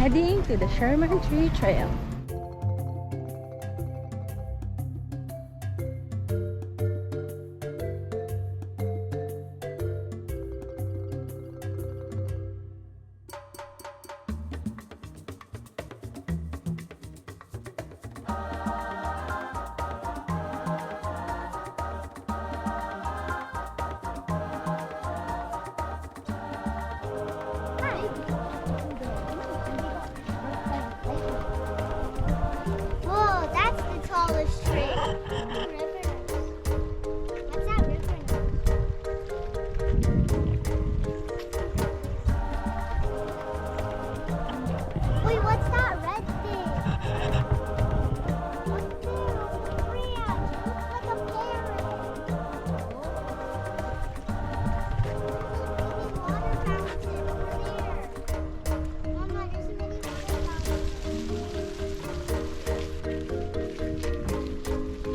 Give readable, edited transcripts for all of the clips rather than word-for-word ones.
heading to the Sherman Tree Trail. Whoa, that's the tallest tree. What's that river name? Wait, what's that red thing? What's there on the branch? It looks like a parrot. Maybe water fountain over there. Mama, there's a mini water fountain.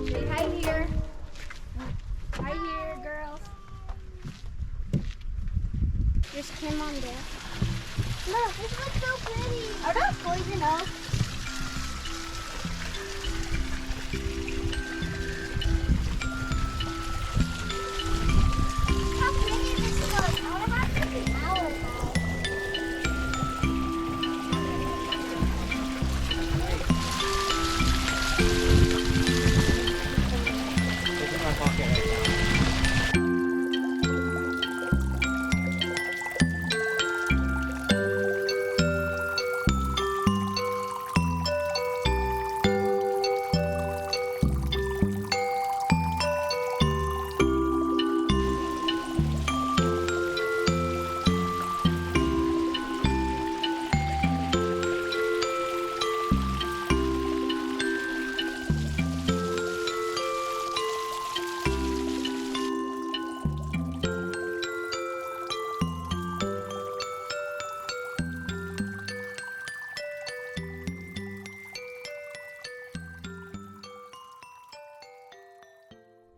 Say hi here. Hi here, girls. There's Kim on there. Look, this looks so pretty. Are those poison oak? How pretty this looks. I want to have this in our house. It's in my pocket right now.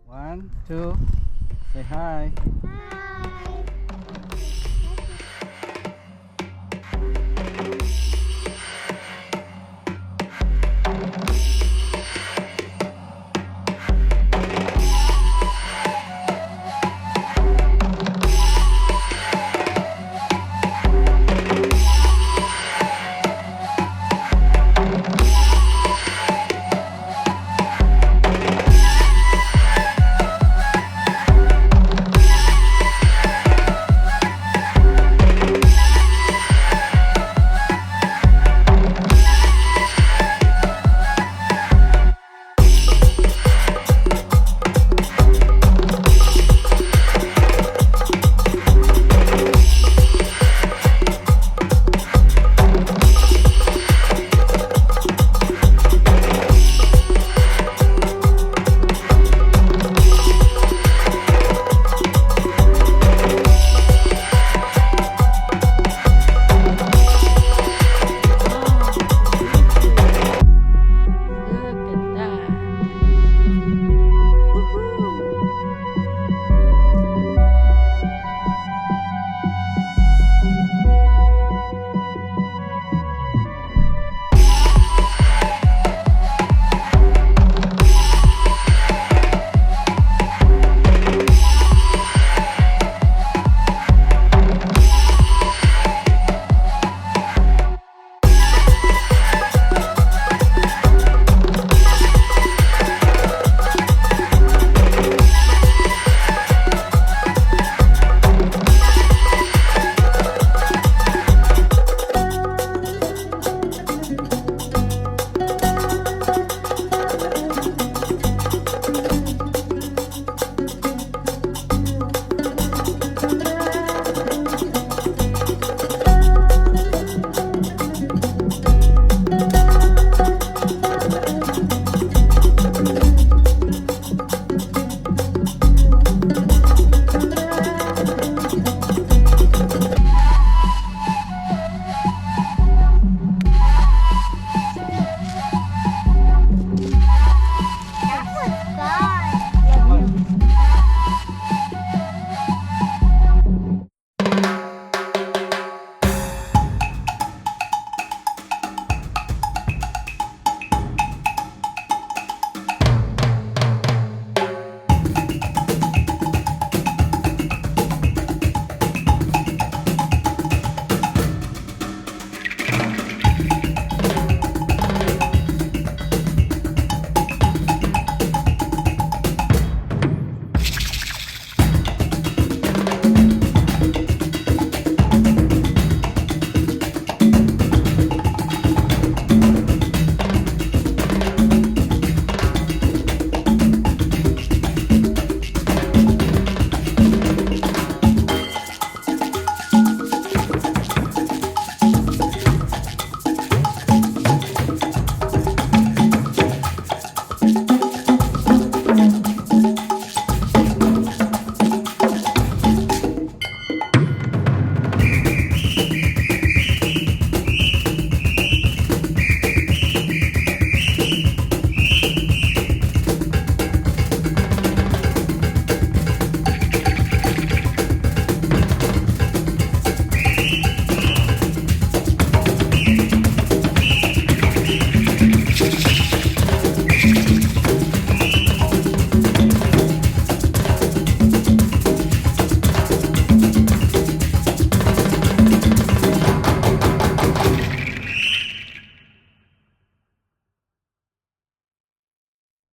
One, two, say hi. Hi.